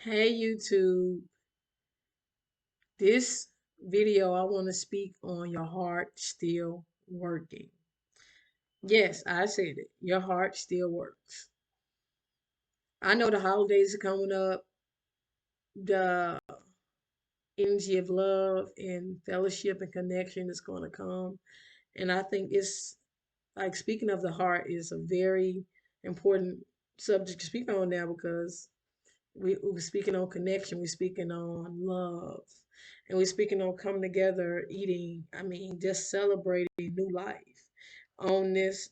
Hey YouTube, this video I want to speak on your heart still working. Yes, I said it. Your heart still works. I know the holidays are coming up, the energy of love and fellowship and connection is going to come. And I think it's like speaking of the heart is a very important subject to speak on now because we're speaking on connection, we're speaking on love, and we're speaking on coming together, eating. I mean, just celebrating new life on this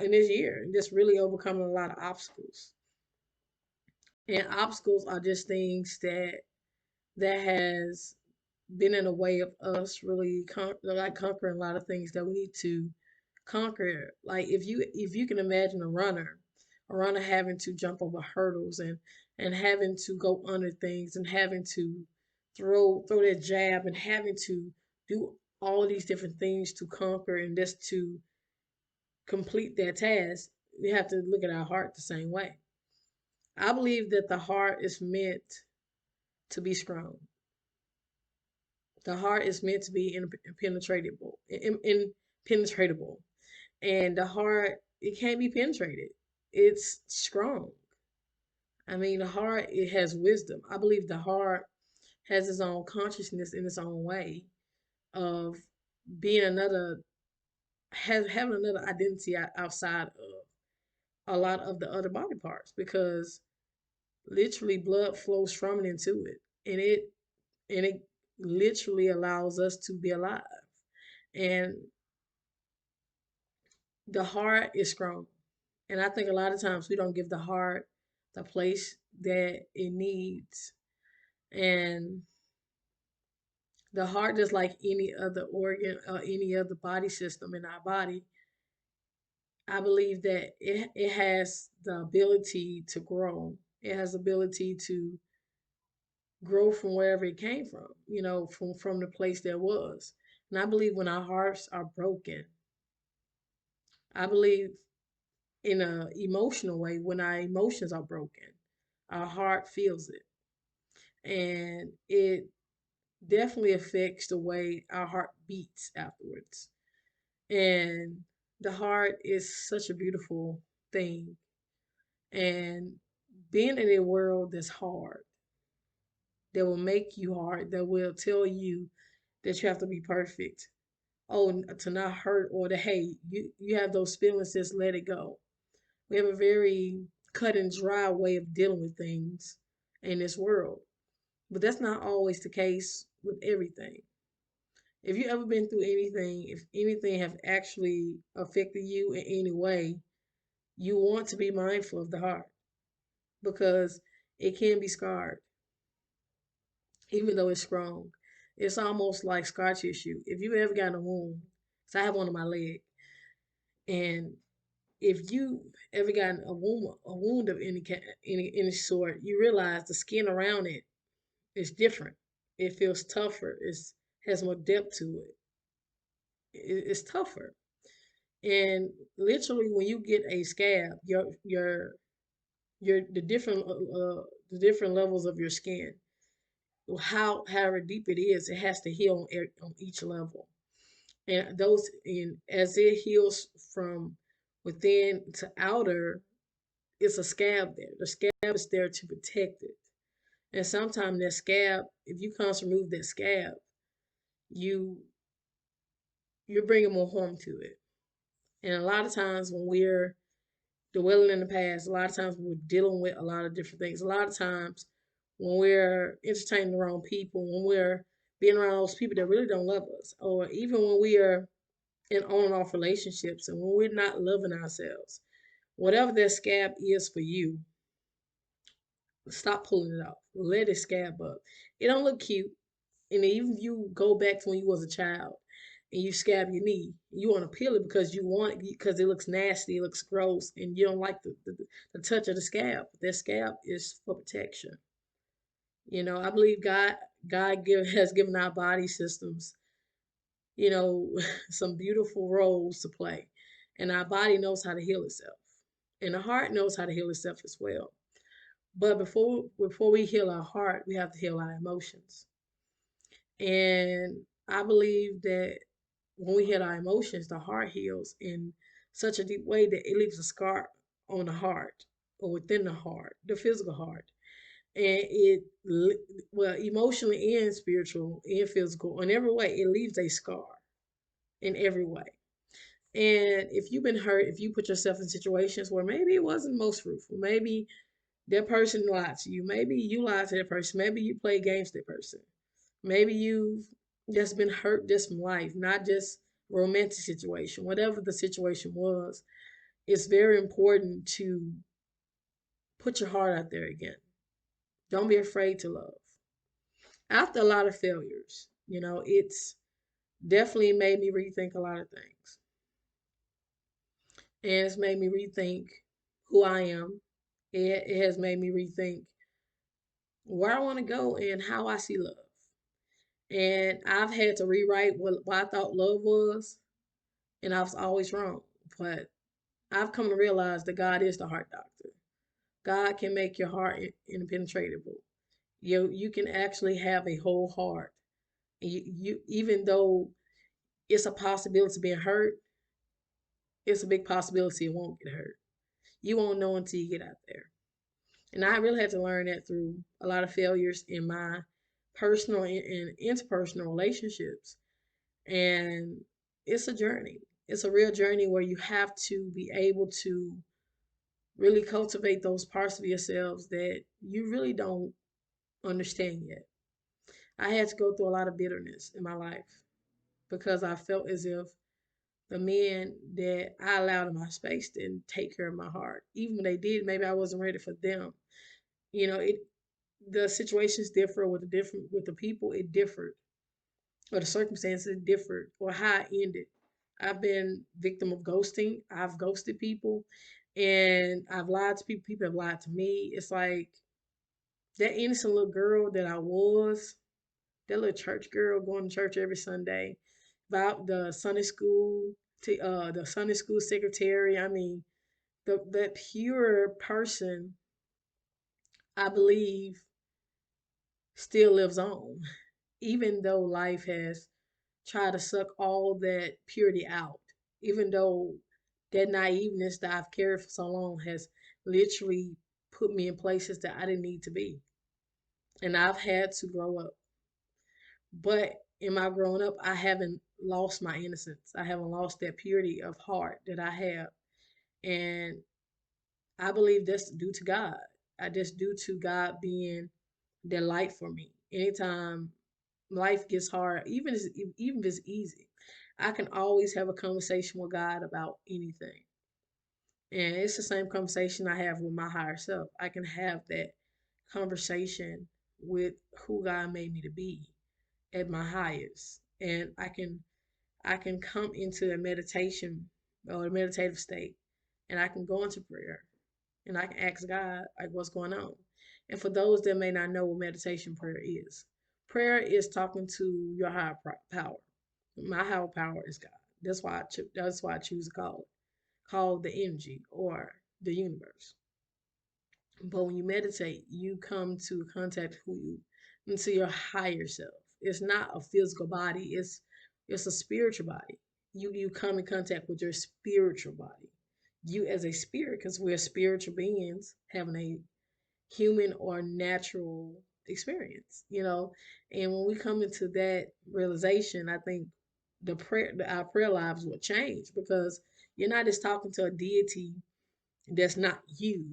in this year, and just really overcoming a lot of obstacles. And obstacles are just things that has been in the way of us really like conquering a lot of things that we need to conquer. Like if you can imagine a runner having to jump over hurdles and having to go under things and having to throw that jab and having to do all of these different things to conquer and just to complete that task, we have to look at our heart the same way. I believe that the heart is meant to be strong. The heart is meant to be impenetrable, and the heart it can't be penetrated. It's strong. I mean, the heart it has wisdom. I believe the heart has its own consciousness in its own way of being another having another identity outside of a lot of the other body parts because literally blood flows from it into it, and it literally allows us to be alive. And the heart is strong. And I think a lot of times we don't give the heart the place that it needs. And the heart, just like any other organ or any other body system in our body, I believe that it has the ability to grow. It has the ability to grow from wherever it came from, from the place that was. And I believe when our hearts are broken, I believe in a emotional way, when our emotions are broken, our heart feels it. And it definitely affects the way our heart beats afterwards. And the heart is such a beautiful thing. And being in a world that's hard, that will make you hard, that will tell you that you have to be perfect, oh, to not hurt, or to, hey, you have those feelings, just let it go. We have a very cut and dry way of dealing with things in this world. But that's not always the case with everything. If you ever been through anything, if anything have actually affected you in any way, you want to be mindful of the heart because it can be scarred, even though it's strong. It's almost like scar tissue. If you ever got a wound, so I have one on my leg, and if you ever gotten a wound of any sort, you realize the skin around it is different. It feels tougher. It has more depth to it. It's tougher. And literally, when you get a scab, your the different levels of your skin, however deep it is, it has to heal on each level. And as it heals from within to outer, it's a scab there. The scab is there to protect it. And sometimes that scab, if you constantly remove that scab, you you're bringing more harm to it. And a lot of times when we're dwelling in the past, a lot of times we're dealing with a lot of different things. A lot of times when we're entertaining the wrong people, when we're being around those people that really don't love us, or even when we are in on and off relationships and when we're not loving ourselves, whatever that scab is for you, stop pulling it off. Let it scab up. It don't look cute. And even if you go back to when you was a child and you scab your knee, you want to peel it because you want it because it looks nasty, it looks gross, and you don't like the touch of the scab. That scab is for protection. I believe has given our body systems, you know, some beautiful roles to play. And our body knows how to heal itself. And the heart knows how to heal itself as well. But before we heal our heart, we have to heal our emotions. And I believe that when we heal our emotions, the heart heals in such a deep way that it leaves a scar on the heart or within the heart, the physical heart. And well, emotionally and spiritual and physical, in every way, it leaves a scar in every way. And if you've been hurt, if you put yourself in situations where maybe it wasn't most fruitful, maybe that person lied to you, maybe you lied to that person, maybe you played games with that person, maybe you've just been hurt just from life, not just romantic situation, whatever the situation was, it's very important to put your heart out there again. Don't be afraid to love. After a lot of failures, it's definitely made me rethink a lot of things. And it's made me rethink who I am. It has made me rethink where I want to go and how I see love. And I've had to rewrite what I thought love was, and I was always wrong. But I've come to realize that God is the heart doctor. God can make your heart impenetrable. You can actually have a whole heart. You even though it's a possibility of being hurt, it's a big possibility it won't get hurt. You won't know until you get out there. And I really had to learn that through a lot of failures in my personal and interpersonal relationships. And it's a journey. It's a real journey where you have to be able to really cultivate those parts of yourselves that you really don't understand yet. I had to go through a lot of bitterness in my life because I felt as if the men that I allowed in my space didn't take care of my heart. Even when they did, maybe I wasn't ready for them. It the situations differ with the people. It differed, or the circumstances differed, or how I ended. I've been victim of ghosting. I've ghosted people, and I've lied to people. People have lied to me. It's like that innocent little girl that I was, that little church girl going to church every Sunday, about the Sunday school, the Sunday school secretary. I mean, that pure person, I believe, still lives on, even though life has tried to suck all that purity out, even though that naiveness that I've carried for so long has literally put me in places that I didn't need to be. And I've had to grow up. But in my growing up, I haven't lost my innocence. I haven't lost that purity of heart that I have. And I believe that's due to God. I just due to God being the light for me. Anytime life gets hard, even if it's easy, I can always have a conversation with God about anything. And it's the same conversation I have with my higher self. I can have that conversation with who God made me to be at my highest. And I can come into a meditation or a meditative state, and I can go into prayer, and I can ask God like what's going on. And for those that may not know what meditation prayer is talking to your higher power. My higher power is God. That's why I choose to call the energy or the universe. But when you meditate, you come to contact who you into your higher self. It's not a physical body, it's a spiritual body. You come in contact with your spiritual body. You as a spirit, because we're spiritual beings having a human or natural experience. And when we come into that realization, I think our prayer lives will change because you're not just talking to a deity that's not you,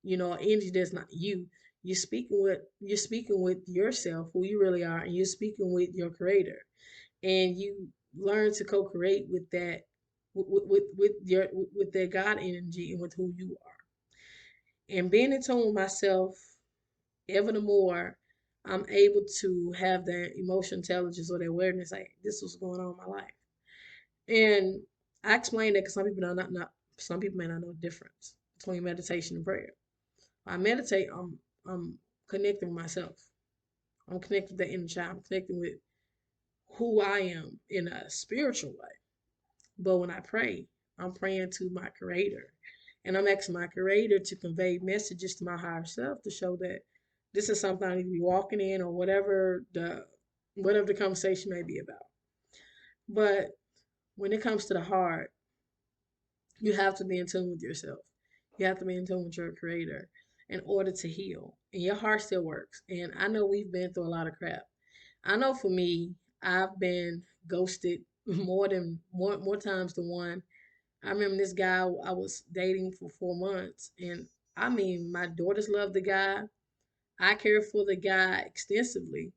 an energy that's not you. You're speaking with yourself, who you really are, and you're speaking with your creator, and you learn to co-create with that, with that God energy and with who you are. And being in tune with myself ever the more, I'm able to have that emotional intelligence or the awareness like this was going on in my life. And I explain that because some people may not know the difference between meditation and prayer. I meditate, I'm connecting with myself. I'm connecting with the inner child. I'm connecting with who I am in a spiritual way. But when I pray, I'm praying to my creator. And I'm asking my creator to convey messages to my higher self to show that this is something I need to be walking in, or whatever the conversation may be about. But when it comes to the heart, you have to be in tune with yourself. You have to be in tune with your creator in order to heal. And your heart still works. And I know we've been through a lot of crap. I know for me, I've been ghosted more times than one. I remember this guy I was dating for 4 months, and I mean, my daughters loved the guy. I cared for the guy extensively,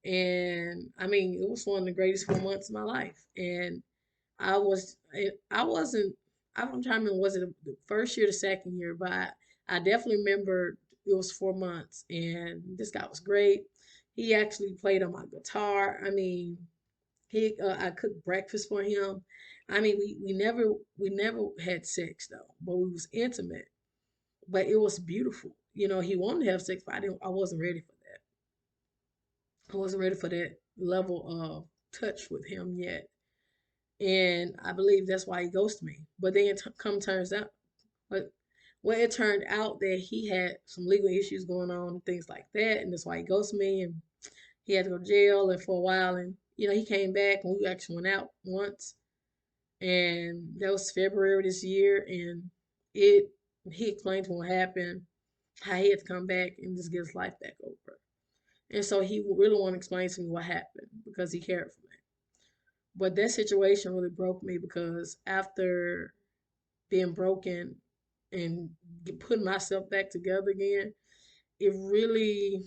and I mean, it was one of the greatest 4 months of my life. And I wasn't. I'm trying to remember, was it the first year, the second year, but I definitely remember it was 4 months, and this guy was great. He actually played on my guitar. I mean, I cooked breakfast for him. I mean, we never had sex though, but we was intimate. But it was beautiful. He wanted to have sex, but I wasn't ready for that. I wasn't ready for that level of touch with him yet. And I believe that's why he ghosted me. But then turns out, but well, it turned out that he had some legal issues going on and things like that, and that's why he ghosted me. And he had to go to jail and for a while, and he came back and we actually went out once, and that was February this year, and it he explained to me what happened, how he had to come back and just get his life back over. And so he really wanted to explain to me what happened because he cared for me. But that situation really broke me because after being broken and putting myself back together again, it really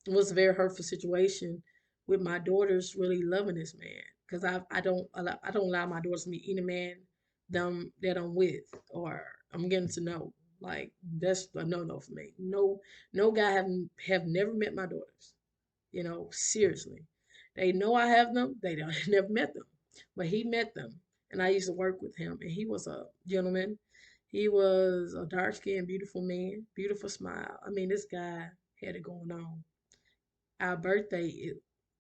was a very hurtful situation with my daughters really loving this man because I don't allow my daughters to meet any man that I'm with or I'm getting to know. Like that's a no for me. No guy have never met my daughters. Seriously. They know I have them. They don't never met them. But he met them. And I used to work with him. And he was a gentleman. He was a dark skinned, beautiful man, beautiful smile. I mean, this guy had it going on. Our birthday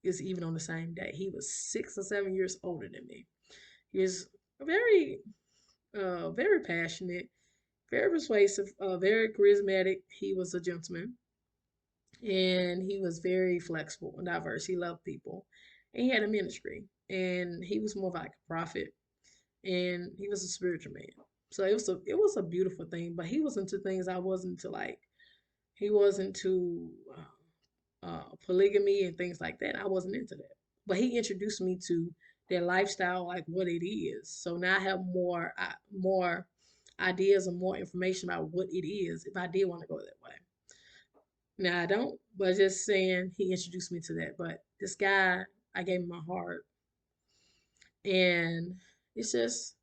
is even on the same day. He was 6 or 7 years older than me. He was very, very passionate, very persuasive, very charismatic. He was a gentleman, and he was very flexible and diverse. He loved people, and he had a ministry, and he was more like a prophet, and he was a spiritual man. So it was a beautiful thing. But he was into things I wasn't into. Like he wasn't into polygamy and things like that. I wasn't into that. But he introduced me to their lifestyle, like what it is. So now I have more ideas and more information about what it is if I did want to go that way. Now I don't, but just saying he introduced me to that. But this guy, I gave him my heart, and it's just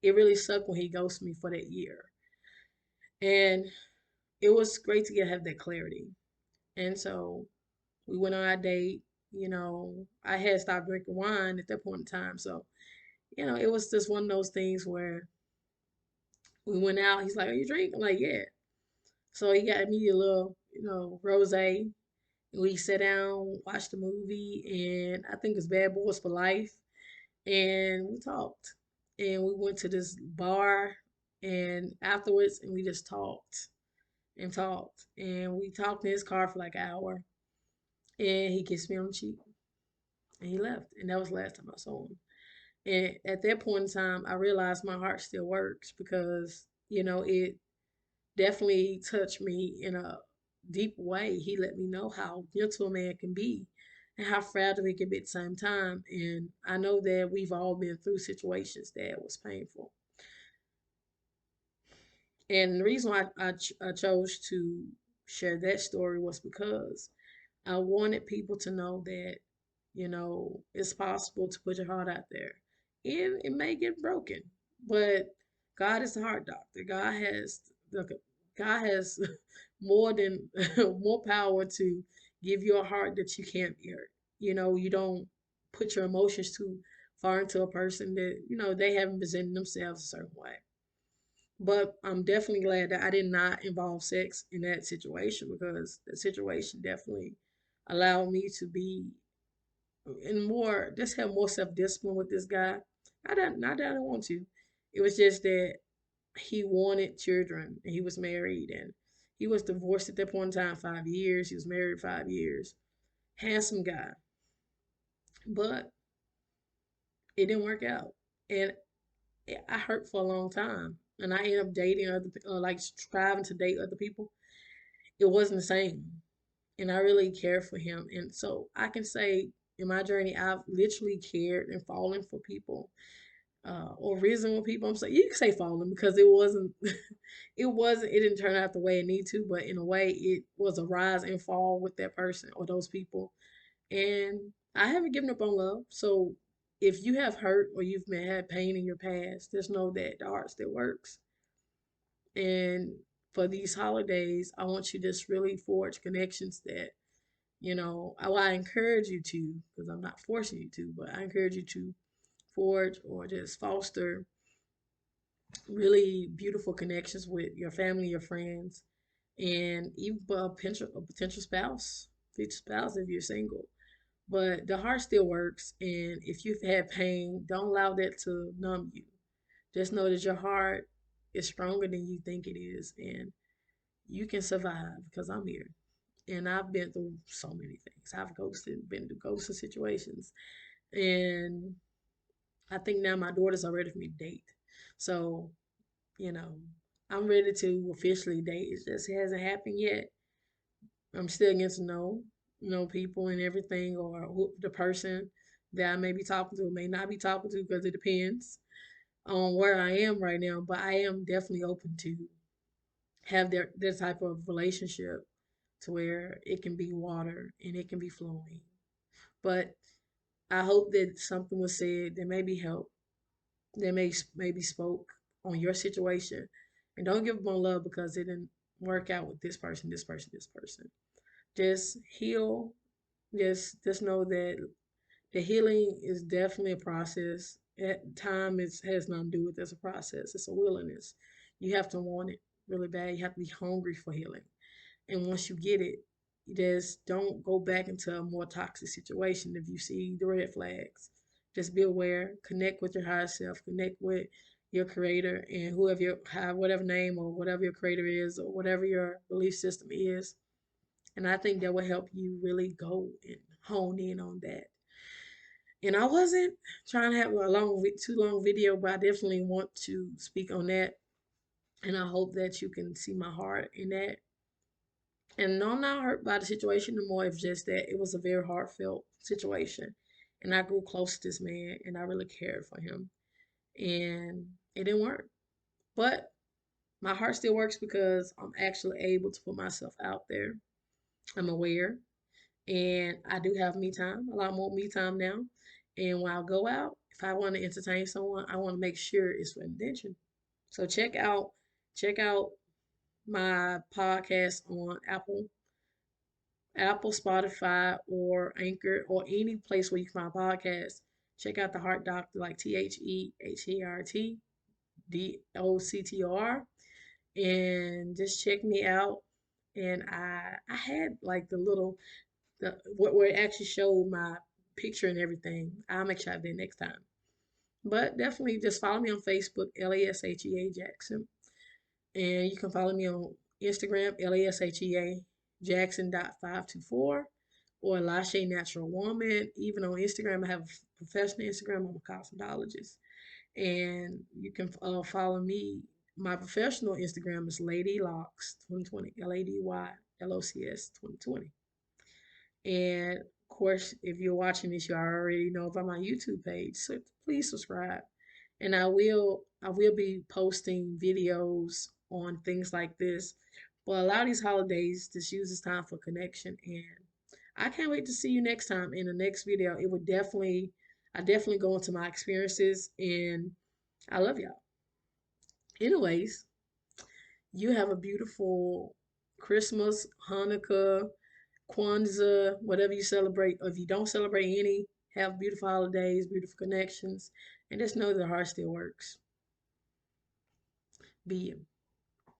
it really sucked when he ghosted me for that year. And it was great to have that clarity. And so we went on our date. I had stopped drinking wine at that point in time. So, it was just one of those things where we went out. He's like, "Are you drinking?" I'm like, "Yeah." So he got me a little, rose. We sat down, watched the movie, and I think it's Bad Boys for Life. And we talked. And we went to this bar and afterwards, and we just talked and talked. And we talked in his car for like an hour. And he kissed me on the cheek and he left. And that was the last time I saw him. And at that point in time, I realized my heart still works because, it definitely touched me in a deep way. He let me know how gentle a man can be and how fragile he can be at the same time. And I know that we've all been through situations that was painful. And the reason why I chose to share that story was because I wanted people to know that, it's possible to put your heart out there. And it may get broken, but God is the heart doctor. God has more than more power to give you a heart that you can't hurt. You don't put your emotions too far into a person that, they haven't presented themselves a certain way. But I'm definitely glad that I did not involve sex in that situation because the situation definitely allowed me to be and more just have more self discipline with this guy. I don't not that I don't want to. It was just that he wanted children and he was married and he was divorced at that point in time 5 years. He was married 5 years. Handsome guy. But it didn't work out. And I hurt for a long time. And I ended up dating other, like striving to date other people. It wasn't the same. And I really cared for him. And so I can say in my journey, I've literally cared and fallen for people, or risen with people. I'm saying you can say fallen because it wasn't, it didn't turn out the way it needed to, but in a way, it was a rise and fall with that person or those people. And I haven't given up on love. So if you have hurt or you've had pain in your past, just know that the heart still works. And for these holidays, I want you to just really forge connections that, I encourage you to, because I'm not forcing you to, but I encourage you to forge or just foster really beautiful connections with your family, your friends, and even a potential future spouse if you're single. But the heart still works, and if you've had pain, don't allow that to numb you. Just know that your heart is stronger than you think it is, and you can survive because I'm here. And I've been through so many things. Been through ghosted situations, and I think now my daughters are ready for me to date. So, you know, I'm ready to officially date. It hasn't happened yet. I'm still getting to know people and everything, or the person that I may be talking to, may not be talking to, because it depends on where I am right now. But I am definitely open to have their type of relationship to where it can be water and it can be flowing. But I hope that something was said that maybe help, that maybe spoke on your situation. And don't give up on love because it didn't work out with this person, this person, this person. Just heal. Just know that the healing is definitely a process. At time is has nothing to do with it. It's a process. It's a willingness. You have to want it really bad. You have to be hungry for healing. And once you get it, just don't go back into a more toxic situation if you see the red flags. Just be aware, connect with your higher self, connect with your creator and whoever you have, whatever name or whatever your creator is or whatever your belief system is. And I think that will help you really go and hone in on that. And I wasn't trying to have a too long video, but I definitely want to speak on that. And I hope that you can see my heart in that. And no, I'm not hurt by the situation anymore. It's just that it was a very heartfelt situation. And I grew close to this man and I really cared for him. And it didn't work. But my heart still works because I'm actually able to put myself out there. I'm aware. And I do have me time, a lot more me time now. And when I go out, if I want to entertain someone, I want to make sure it's with intention. So check out my podcast on Apple, Spotify, or Anchor, or any place where you can find podcasts. Check out the Heart Doctor, like TheHeartDoctor, and just check me out. And I had like where it actually showed my picture and everything. I'll make sure I do next time. But definitely just follow me on Facebook, LASHEA Jackson. And you can follow me on Instagram, LASHEA Jackson.524, or Lashe Natural Woman. Even on Instagram, I have a professional Instagram. I'm a cosmetologist. And you can follow me. My professional Instagram is Lady Locks 2020, LADYLOCS 2020. And of course, if you're watching this, you already know about my YouTube page. So please subscribe. And I will be posting videos on things like this. But a lot of these holidays, just use this time for connection. And I can't wait to see you next time in the next video. I definitely go into my experiences, and I love y'all. Anyways, you have a beautiful Christmas, Hanukkah, Kwanzaa, whatever you celebrate. Or if you don't celebrate any, have beautiful holidays, beautiful connections, and just know that the heart still works. Be you.